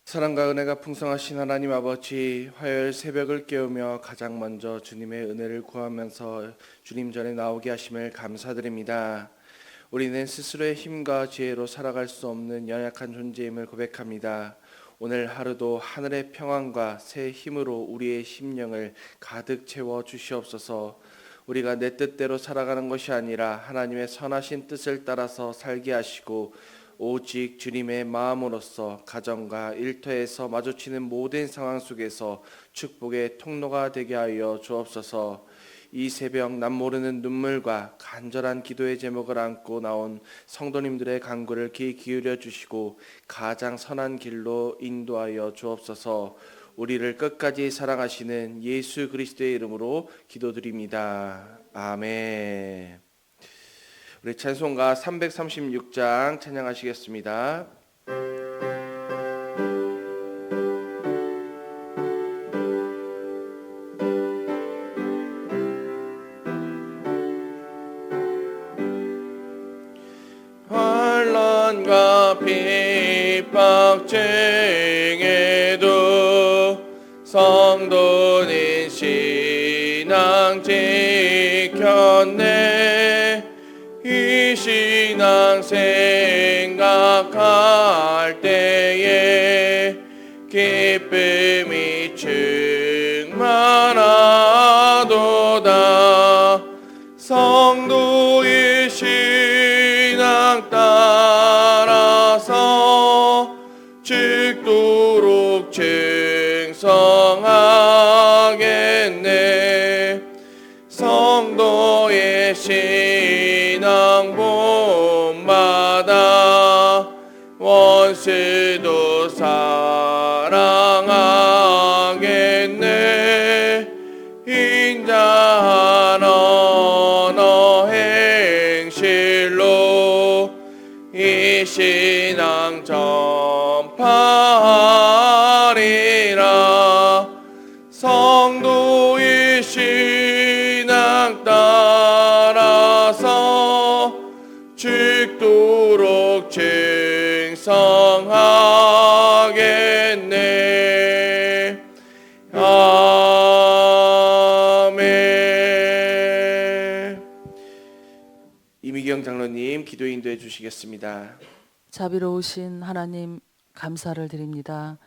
사랑과 은혜가 풍성하신 하나님 아버지, 화요일 새벽을 깨우며 가장 먼저 주님의 은혜를 구하면서 주님 전에 나오게 하심을 감사드립니다. 우리는 스스로의 힘과 지혜로 살아갈 수 없는 연약한 존재임을 고백합니다. 오늘 하루도 하늘의 평안과 새 힘으로 우리의 심령을 가득 채워 주시옵소서. 우리가 내 뜻대로 살아가는 것이 아니라 하나님의 선하신 뜻을 따라서 살게 하시고 오직 주님의 마음으로서 가정과 일터에서 마주치는 모든 상황 속에서 축복의 통로가 되게 하여 주옵소서. 이 새벽 남모르는 눈물과 간절한 기도의 제목을 안고 나온 성도님들의 간구를 귀 기울여 주시고 가장 선한 길로 인도하여 주옵소서. 우리를 끝까지 사랑하시는 예수 그리스도의 이름으로 기도드립니다. 아멘. 우리 찬송가 336장 찬양하시겠습니다. 환난과 핍박 중에도 성도는 신앙 지켰네. 이 신앙 생각할 때에 기쁨이 충만하도다. 성도의 신앙 따라서 죽도록 충성하겠네. 성도의 신앙 본받아 원수도 사랑하겠네. 인자한 언어 행실로 이 신앙 전파하리라. 성도의 신앙 따라서 죽도록 충성하겠네. 아멘. 이미경 장로님 기도 인도해 주시겠습니다. 자비로우신 하나님 감사를 드립니다.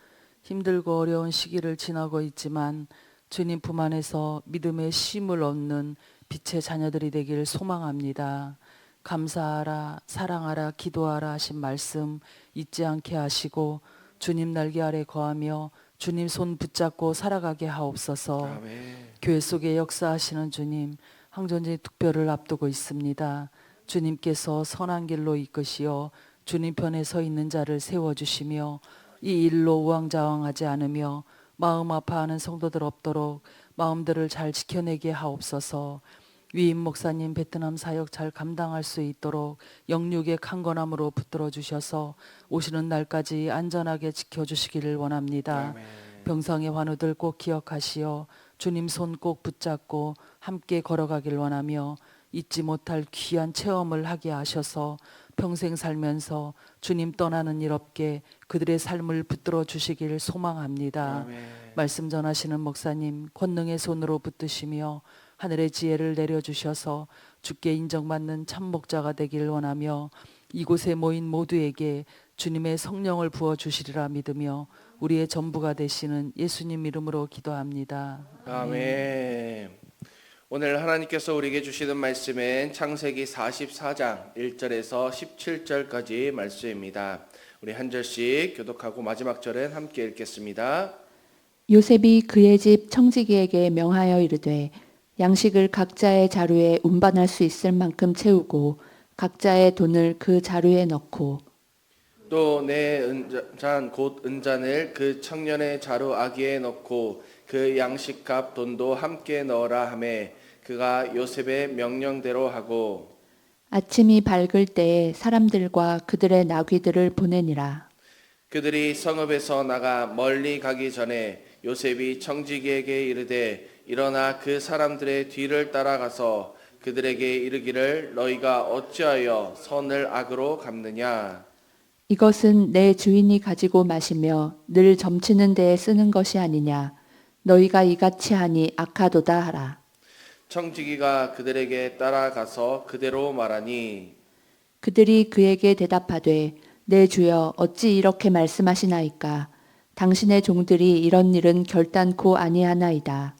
힘들고 어려운 시기를 지나고 있지만 주님 품 안에서 믿음의 쉼을 얻는 빛의 자녀들이 되길 소망합니다. 감사하라, 사랑하라, 기도하라 하신 말씀 잊지 않게 하시고 주님 날개 아래 거하며 주님 손 붙잡고 살아가게 하옵소서. 아멘. 교회 속에 역사하시는 주님, 항전제 특별을 앞두고 있습니다. 주님께서 선한 길로 이끄시어 주님 편에 서 있는 자를 세워주시며 이 일로 우왕좌왕하지 않으며 마음 아파하는 성도들 없도록 마음들을 잘 지켜내게 하옵소서. 위임 목사님 베트남 사역 잘 감당할 수 있도록 영육의 강건함으로 붙들어 주셔서 오시는 날까지 안전하게 지켜주시기를 원합니다. 아멘. 병상의 환우들 꼭 기억하시어 주님 손 꼭 붙잡고 함께 걸어가길 원하며 잊지 못할 귀한 체험을 하게 하셔서 평생 살면서 주님 떠나는 일 없게 그들의 삶을 붙들어 주시길 소망합니다. 아멘. 말씀 전하시는 목사님 권능의 손으로 붙드시며 하늘의 지혜를 내려주셔서 주께 인정받는 참목자가 되길 원하며 이곳에 모인 모두에게 주님의 성령을 부어주시리라 믿으며 우리의 전부가 되시는 예수님 이름으로 기도합니다. 아멘. 오늘 하나님께서 우리에게 주시는 말씀은 창세기 44장 1절에서 17절까지 말씀입니다. 우리 한 절씩 교독하고 마지막 절은 함께 읽겠습니다. 요셉이 그의 집 청지기에게 명하여 이르되 양식을 각자의 자루에 운반할 수 있을 만큼 채우고 각자의 돈을 그 자루에 넣고 또 내 은잔 곧 은잔을 그 청년의 자루 아기에 넣고 그 양식값 돈도 함께 넣으라 하매 그가 요셉의 명령대로 하고 아침이 밝을 때에 사람들과 그들의 나귀들을 보내니라. 그들이 성읍에서 나가 멀리 가기 전에 요셉이 청지기에게 이르되 일어나 그 사람들의 뒤를 따라가서 그들에게 이르기를 너희가 어찌하여 선을 악으로 갚느냐. 이것은 내 주인이 가지고 마시며 늘 점치는 데에 쓰는 것이 아니냐. 너희가 이같이 하니 악하도다 하라. 청지기가 그들에게 따라가서 그대로 말하니 그들이 그에게 대답하되 내 주여 어찌 이렇게 말씀하시나이까. 당신의 종들이 이런 일은 결단코 아니하나이다.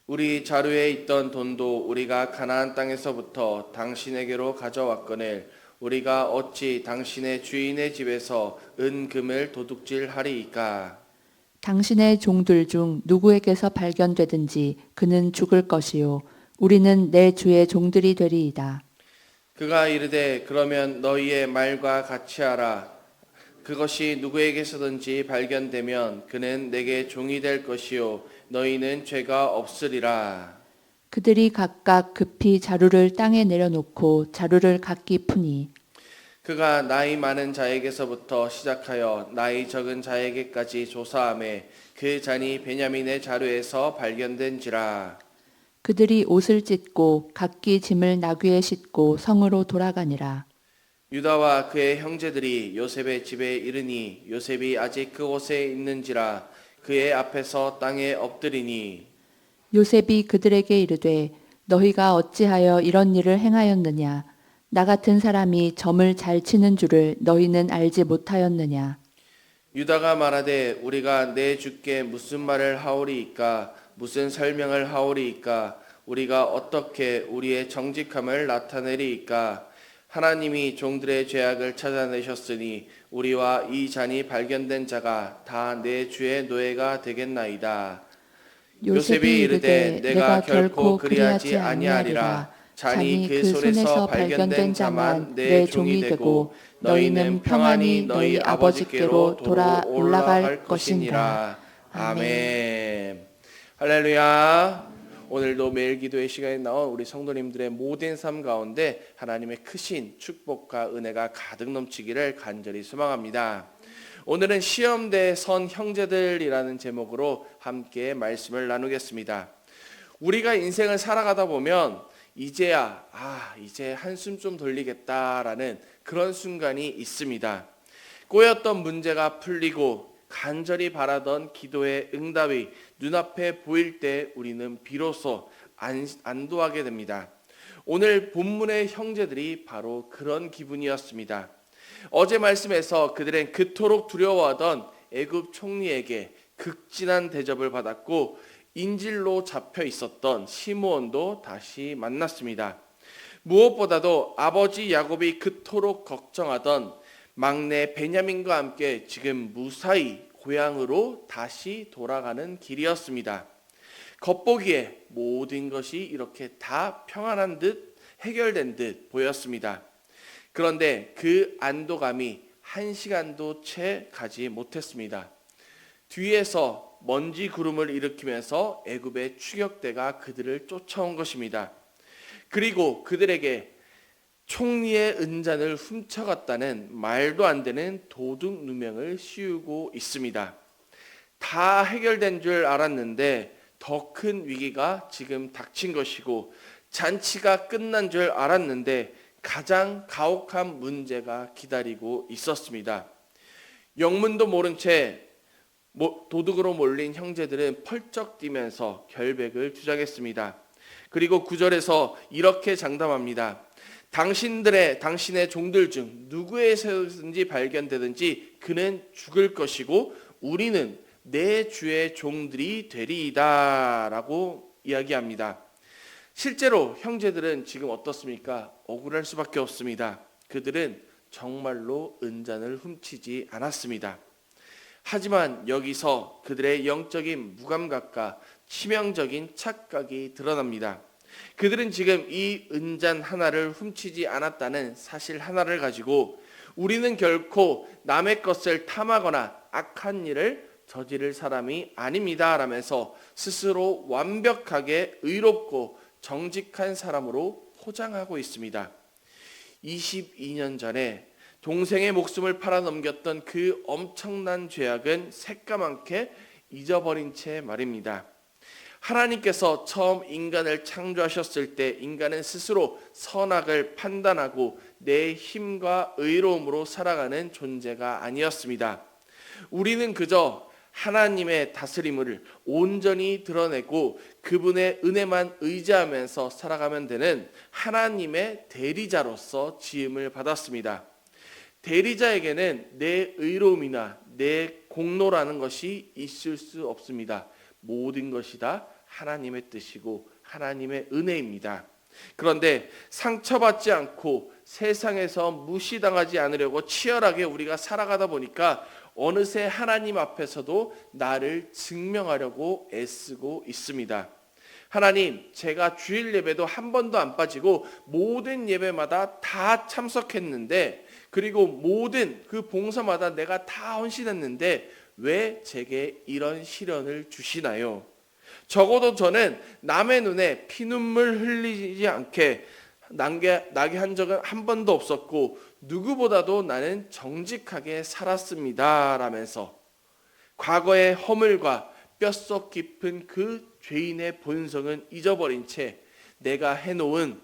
우리 자루에 있던 돈도 우리가 가나안 땅에서부터 당신에게로 가져왔거늘 우리가 어찌 당신의 주인의 집에서 은금을 도둑질하리이까. 당신의 종들 중 누구에게서 발견되든지 그는 죽을 것이요 우리는 내 주의 종들이 되리이다. 그가 이르되 그러면 너희의 말과 같이 하라. 그것이 누구에게서든지 발견되면 그는 내게 종이 될 것이요 너희는 죄가 없으리라. 그들이 각각 급히 자루를 땅에 내려놓고 자루를 각기 푸니 그가 나이 많은 자에게서부터 시작하여 나이 적은 자에게까지 조사하매 그 잔이 베냐민의 자루에서 발견된지라. 그들이 옷을 찢고 각기 짐을 나귀에 싣고 성으로 돌아가니라. 유다와 그의 형제들이 요셉의 집에 이르니 요셉이 아직 그곳에 있는지라. 그의 앞에서 땅에 엎드리니 요셉이 그들에게 이르되 너희가 어찌하여 이런 일을 행하였느냐. 나 같은 사람이 점을 잘 치는 줄을 너희는 알지 못하였느냐. 유다가 말하되 우리가 내 주께 무슨 말을 하오리이까. 무슨 설명을 하오리이까. 우리가 어떻게 우리의 정직함을 나타내리이까. 하나님이 종들의 죄악을 찾아내셨으니 우리와 이 잔이 발견된 자가 다 내 주의 노예가 되겠나이다. 요셉이 이르되 내가 결코 그리하지 아니하리라. 잔이 그 손에서 발견된 자만 내 종이 되고 너희는 평안히 너희 아버지께로 돌아 올라갈 것이니라. 아멘. 할렐루야. 오늘도 매일 기도의 시간에 나온 우리 성도님들의 모든 삶 가운데 하나님의 크신 축복과 은혜가 가득 넘치기를 간절히 소망합니다. 오늘은 시험대 선 형제들이라는 제목으로 함께 말씀을 나누겠습니다. 우리가 인생을 살아가다 보면 이제야 이제 한숨 좀 돌리겠다라는 그런 순간이 있습니다. 꼬였던 문제가 풀리고 간절히 바라던 기도의 응답이 눈앞에 보일 때 우리는 비로소 안도하게 됩니다. 오늘 본문의 형제들이 바로 그런 기분이었습니다. 어제 말씀에서 그들은 그토록 두려워하던 애굽 총리에게 극진한 대접을 받았고 인질로 잡혀 있었던 시므온도 다시 만났습니다. 무엇보다도 아버지 야곱이 그토록 걱정하던 막내 베냐민과 함께 지금 무사히 고향으로 다시 돌아가는 길이었습니다. 겉보기에 모든 것이 이렇게 다 평안한 듯 해결된 듯 보였습니다. 그런데 그 안도감이 한 시간도 채 가지 못했습니다. 뒤에서 먼지 구름을 일으키면서 애굽의 추격대가 그들을 쫓아온 것입니다. 그리고 그들에게 총리의 은잔을 훔쳐갔다는 말도 안 되는 도둑 누명을 씌우고 있습니다. 다 해결된 줄 알았는데 더 큰 위기가 지금 닥친 것이고 잔치가 끝난 줄 알았는데 가장 가혹한 문제가 기다리고 있었습니다. 영문도 모른 채 도둑으로 몰린 형제들은 펄쩍 뛰면서 결백을 주장했습니다. 그리고 9절에서 이렇게 장담합니다. 당신의 종들 중 누구에서든지 발견되든지 그는 죽을 것이고 우리는 내 주의 종들이 되리이다 라고 이야기합니다. 실제로 형제들은 지금 어떻습니까? 억울할 수밖에 없습니다. 그들은 정말로 은잔을 훔치지 않았습니다. 하지만 여기서 그들의 영적인 무감각과 치명적인 착각이 드러납니다. 그들은 지금 이 은잔 하나를 훔치지 않았다는 사실 하나를 가지고 우리는 결코 남의 것을 탐하거나 악한 일을 저지를 사람이 아닙니다 라면서 스스로 완벽하게 의롭고 정직한 사람으로 포장하고 있습니다. 22년 전에 동생의 목숨을 팔아넘겼던 그 엄청난 죄악은 새까맣게 잊어버린 채 말입니다. 하나님께서 처음 인간을 창조하셨을 때 인간은 스스로 선악을 판단하고 내 힘과 의로움으로 살아가는 존재가 아니었습니다. 우리는 그저 하나님의 다스림을 온전히 드러내고 그분의 은혜만 의지하면서 살아가면 되는 하나님의 대리자로서 지음을 받았습니다. 대리자에게는 내 의로움이나 내 공로라는 것이 있을 수 없습니다. 모든 것이 다 하나님의 뜻이고 하나님의 은혜입니다. 그런데 상처받지 않고 세상에서 무시당하지 않으려고 치열하게 우리가 살아가다 보니까 어느새 하나님 앞에서도 나를 증명하려고 애쓰고 있습니다. 하나님, 제가 주일 예배도 한 번도 안 빠지고 모든 예배마다 다 참석했는데, 그리고 모든 그 봉사마다 내가 다 헌신했는데 왜 제게 이런 시련을 주시나요? 적어도 저는 남의 눈에 피눈물 흘리지 않게 나게 한 적은 한 번도 없었고 누구보다도 나는 정직하게 살았습니다 라면서 과거의 허물과 뼛속 깊은 그 죄인의 본성은 잊어버린 채 내가 해놓은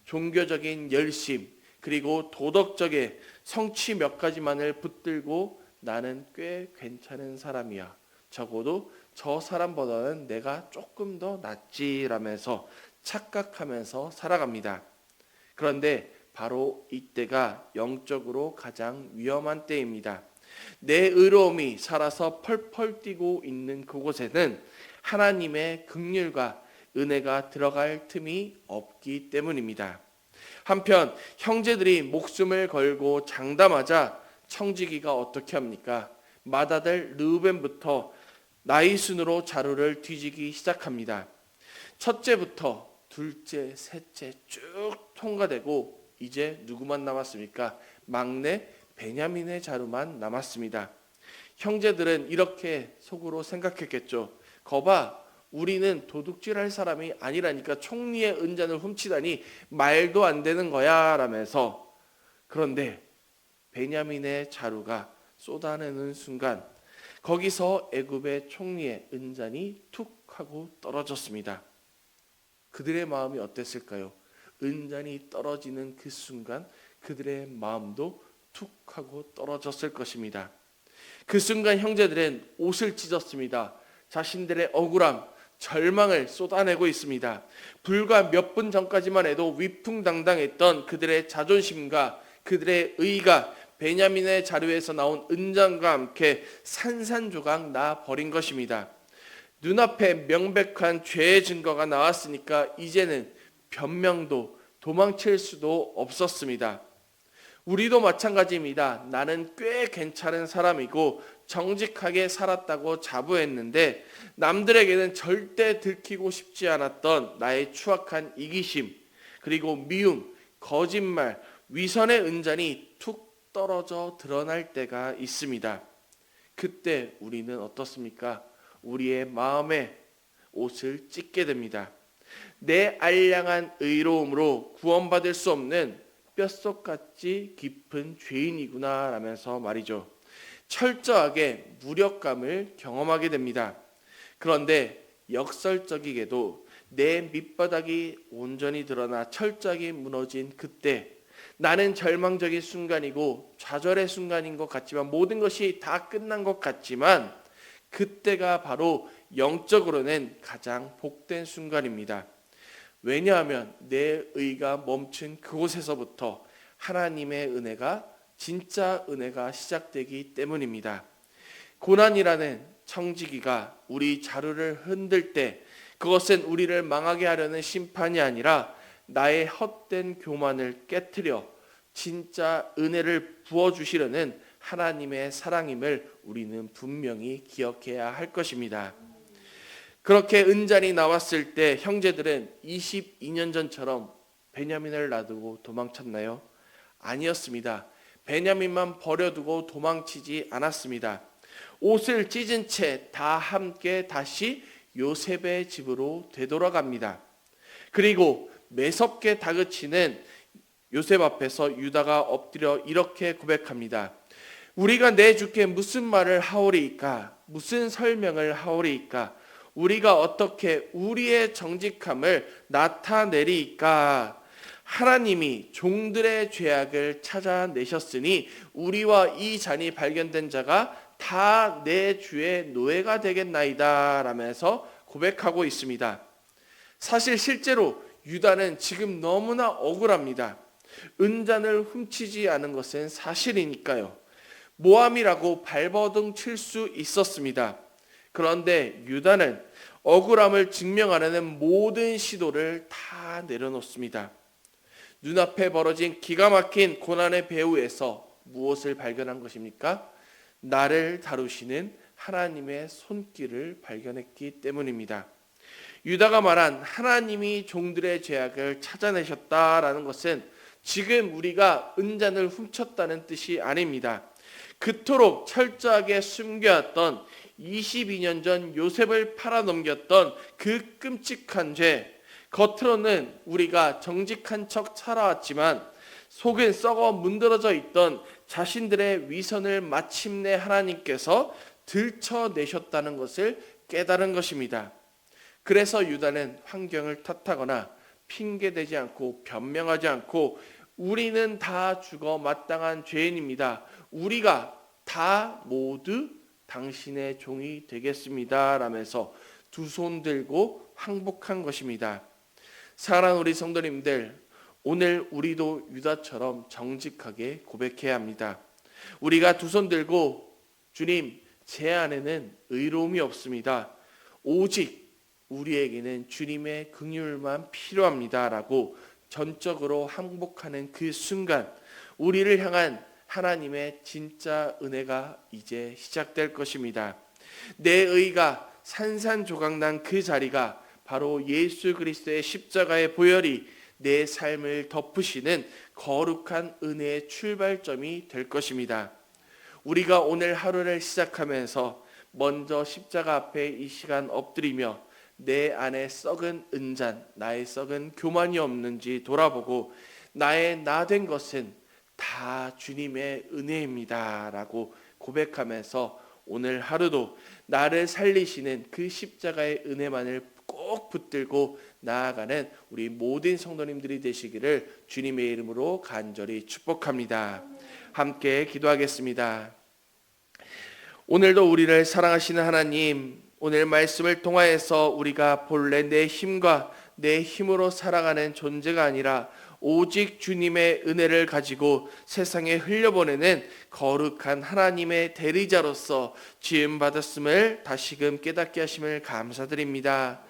종교적인 열심 그리고 도덕적인 성취 몇 가지만을 붙들고 나는 꽤 괜찮은 사람이야. 적어도 저 사람보다는 내가 조금 더 낫지라면서 착각하면서 살아갑니다. 그런데 바로 이때가 영적으로 가장 위험한 때입니다. 내 의로움이 살아서 펄펄 뛰고 있는 그곳에는 하나님의 긍휼과 은혜가 들어갈 틈이 없기 때문입니다. 한편 형제들이 목숨을 걸고 장담하자 청지기가 어떻게 합니까? 맏아들 르우벤부터 나이 순으로 자루를 뒤지기 시작합니다. 첫째부터 둘째, 셋째 쭉 통과되고 이제 누구만 남았습니까? 막내 베냐민의 자루만 남았습니다. 형제들은 이렇게 속으로 생각했겠죠. 거봐, 우리는 도둑질할 사람이 아니라니까 총리의 은잔을 훔치다니 말도 안 되는 거야 라면서. 그런데 베냐민의 자루가 쏟아내는 순간 거기서 애굽의 총리의 은잔이 툭 하고 떨어졌습니다. 그들의 마음이 어땠을까요? 은잔이 떨어지는 그 순간 그들의 마음도 툭 하고 떨어졌을 것입니다. 그 순간 형제들은 옷을 찢었습니다. 자신들의 억울함, 절망을 쏟아내고 있습니다. 불과 몇 분 전까지만 해도 위풍당당했던 그들의 자존심과 그들의 의가 베냐민의 자루에서 나온 은장과 함께 산산조각 나 버린 것입니다. 눈앞에 명백한 죄의 증거가 나왔으니까 이제는 변명도 도망칠 수도 없었습니다. 우리도 마찬가지입니다. 나는 꽤 괜찮은 사람이고 정직하게 살았다고 자부했는데 남들에게는 절대 들키고 싶지 않았던 나의 추악한 이기심, 그리고 미움, 거짓말, 위선의 은잔이 툭 떨어져 드러날 때가 있습니다. 그때 우리는 어떻습니까? 우리의 마음에 옷을 찢게 됩니다. 내 알량한 의로움으로 구원받을 수 없는 뼛속같이 깊은 죄인이구나 라면서 말이죠. 철저하게 무력감을 경험하게 됩니다. 그런데 역설적이게도 내 밑바닥이 온전히 드러나 철저하게 무너진 그때 나는 절망적인 순간이고 좌절의 순간인 것 같지만 모든 것이 다 끝난 것 같지만 그때가 바로 영적으로는 가장 복된 순간입니다. 왜냐하면 내 의가 멈춘 그곳에서부터 하나님의 은혜가 진짜 은혜가 시작되기 때문입니다. 고난이라는 청지기가 우리 자루를 흔들 때 그것은 우리를 망하게 하려는 심판이 아니라 나의 헛된 교만을 깨트려 진짜 은혜를 부어주시려는 하나님의 사랑임을 우리는 분명히 기억해야 할 것입니다. 그렇게 은잔이 나왔을 때 형제들은 22년 전처럼 베냐민을 놔두고 도망쳤나요? 아니었습니다. 베냐민만 버려두고 도망치지 않았습니다. 옷을 찢은 채 다 함께 다시 요셉의 집으로 되돌아갑니다. 그리고 매섭게 다그치는 요셉 앞에서 유다가 엎드려 이렇게 고백합니다. 우리가 내 주께 무슨 말을 하오리이까? 무슨 설명을 하오리이까? 우리가 어떻게 우리의 정직함을 나타내리까? 하나님이 종들의 죄악을 찾아내셨으니 우리와 이 잔이 발견된 자가 다 내 주의 노예가 되겠나이다 라면서 고백하고 있습니다. 사실 실제로 유다는 지금 너무나 억울합니다. 은잔을 훔치지 않은 것은 사실이니까요. 모함이라고 발버둥 칠 수 있었습니다. 그런데 유다는 억울함을 증명하려는 모든 시도를 다 내려놓습니다. 눈앞에 벌어진 기가 막힌 고난의 배후에서 무엇을 발견한 것입니까? 나를 다루시는 하나님의 손길을 발견했기 때문입니다. 유다가 말한 하나님이 종들의 죄악을 찾아내셨다라는 것은 지금 우리가 은잔을 훔쳤다는 뜻이 아닙니다. 그토록 철저하게 숨겨왔던 22년 전 요셉을 팔아넘겼던 그 끔찍한 죄, 겉으로는 우리가 정직한 척 살아왔지만 속은 썩어 문드러져 있던 자신들의 위선을 마침내 하나님께서 들춰내셨다는 것을 깨달은 것입니다. 그래서 유다는 환경을 탓하거나 핑계대지 않고 변명하지 않고 우리는 다 죽어 마땅한 죄인입니다. 우리가 다 모두 당신의 종이 되겠습니다 라면서 두 손 들고 항복한 것입니다. 사랑하는 우리 성도님들, 오늘 우리도 유다처럼 정직하게 고백해야 합니다. 우리가 두 손 들고 주님, 제 안에는 의로움이 없습니다. 오직 우리에게는 주님의 긍휼만 필요합니다 라고 전적으로 항복하는 그 순간 우리를 향한 하나님의 진짜 은혜가 이제 시작될 것입니다. 내 의가 산산조각난 그 자리가 바로 예수 그리스도의 십자가의 보혈이 내 삶을 덮으시는 거룩한 은혜의 출발점이 될 것입니다. 우리가 오늘 하루를 시작하면서 먼저 십자가 앞에 이 시간 엎드리며 내 안에 썩은 은잔, 나의 썩은 교만이 없는지 돌아보고 나의 나 된 것은 다 주님의 은혜입니다 라고 고백하면서 오늘 하루도 나를 살리시는 그 십자가의 은혜만을 꼭 붙들고 나아가는 우리 모든 성도님들이 되시기를 주님의 이름으로 간절히 축복합니다. 함께 기도하겠습니다. 오늘도 우리를 사랑하시는 하나님, 오늘 말씀을 통하여서 우리가 본래 내 힘과 내 힘으로 살아가는 존재가 아니라 오직 주님의 은혜를 가지고 세상에 흘려보내는 거룩한 하나님의 대리자로서 지음받았음을 다시금 깨닫게 하심을 감사드립니다.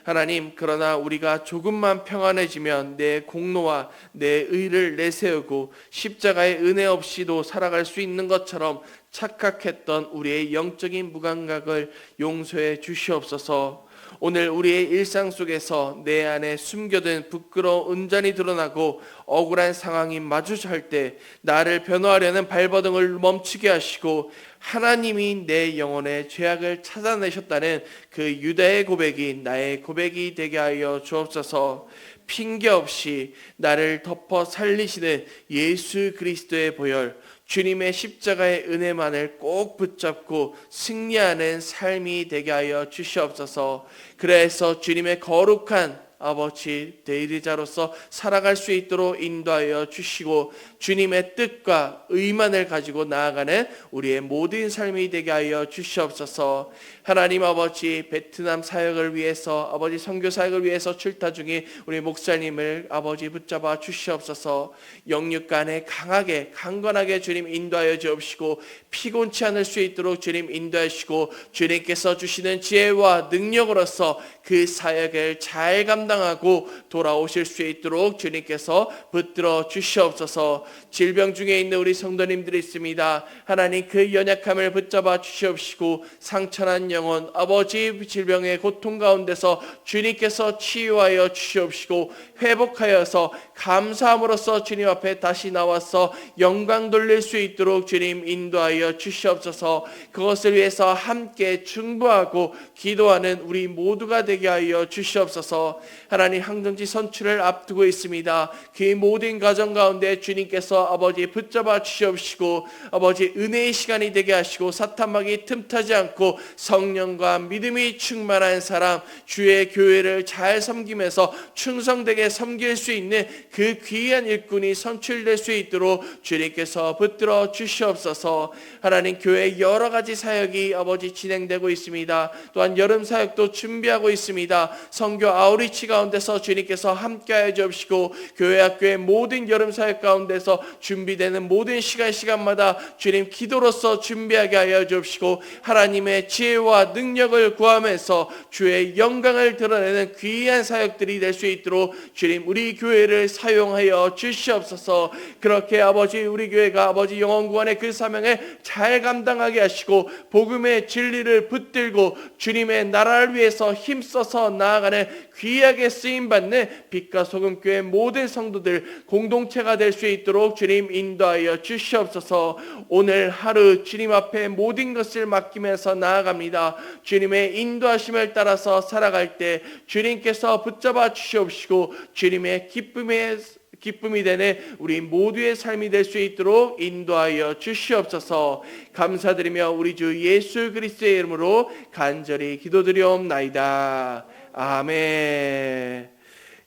하나님, 그러나 우리가 조금만 평안해지면 내 공로와 내 의를 내세우고 십자가의 은혜 없이도 살아갈 수 있는 것처럼 착각했던 우리의 영적인 무감각을 용서해 주시옵소서. 오늘 우리의 일상 속에서 내 안에 숨겨둔 부끄러운 은잔이 드러나고 억울한 상황이 마주할 때 나를 변호하려는 발버둥을 멈추게 하시고 하나님이 내 영혼의 죄악을 찾아내셨다는 그 유다의 고백이 나의 고백이 되게 하여 주옵소서. 핑계 없이 나를 덮어 살리시는 예수 그리스도의 보혈, 주님의 십자가의 은혜만을 꼭 붙잡고 승리하는 삶이 되게 하여 주시옵소서. 그래서 주님의 거룩한 아버지 대리자로서 살아갈 수 있도록 인도하여 주시고 주님의 뜻과 의만을 가지고 나아가는 우리의 모든 삶이 되게 하여 주시옵소서. 하나님 아버지, 베트남 사역을 위해서 아버지 선교 사역을 위해서 출타 중인 우리 목사님을 아버지 붙잡아 주시옵소서. 영육간에 강하게 강건하게 주님 인도하여 주옵시고 피곤치 않을 수 있도록 주님 인도하시고 주님께서 주시는 지혜와 능력으로서 그 사역을 잘 감당하고 돌아오실 수 있도록 주님께서 붙들어 주시옵소서. 질병 중에 있는 우리 성도님들이 있습니다. 하나님, 그 연약함을 붙잡아 주시옵시고 상처난 영혼, 아버지 질병의 고통 가운데서 주님께서 치유하여 주시옵시고 회복하여서 감사함으로써 주님 앞에 다시 나와서 영광 돌릴 수 있도록 주님 인도하여 주시옵소서. 그것을 위해서 함께 중보하고 기도하는 우리 모두가 되게 하여 주시옵소서. 하나님, 항정지 선출을 앞두고 있습니다. 그 모든 가정 가운데 주님께 주님께서 아버지 붙잡아 주시옵시고 아버지 은혜의 시간이 되게 하시고 사탄막이 틈타지 않고 성령과 믿음이 충만한 사람, 주의 교회를 잘 섬기면서 충성되게 섬길 수 있는 그 귀한 일꾼이 선출될 수 있도록 주님께서 붙들어 주시옵소서. 하나님, 교회 여러 가지 사역이 아버지 진행되고 있습니다. 또한 여름 사역도 준비하고 있습니다. 선교 아우리치 가운데서 주님께서 함께하여 주옵시고 교회 학교의 모든 여름 사역 가운데서 준비되는 모든 시간마다 주님 기도로서 준비하게 하여 주옵시고 하나님의 지혜와 능력을 구하면서 주의 영광을 드러내는 귀한 사역들이 될 수 있도록 주님 우리 교회를 사용하여 주시옵소서. 그렇게 아버지 우리 교회가 아버지 영원구원의 그 사명을 잘 감당하게 하시고 복음의 진리를 붙들고 주님의 나라를 위해서 힘써서 나아가는 귀하게 쓰임받는 빛과 소금교회 모든 성도들 공동체가 될 수 있도록 주님 인도하여 주시옵소서. 오늘 하루 주님 앞에 모든 것을 맡기면서 나아갑니다. 주님의 인도하심을 따라서 살아갈 때 주님께서 붙잡아 주시옵시고 주님의 기쁨이 되는 우리 모두의 삶이 될 수 있도록 인도하여 주시옵소서. 감사드리며 우리 주 예수 그리스도의 이름으로 간절히 기도드리옵나이다. 아멘.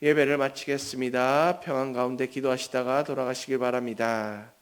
예배를 마치겠습니다. 평안 가운데 기도하시다가 돌아가시길 바랍니다.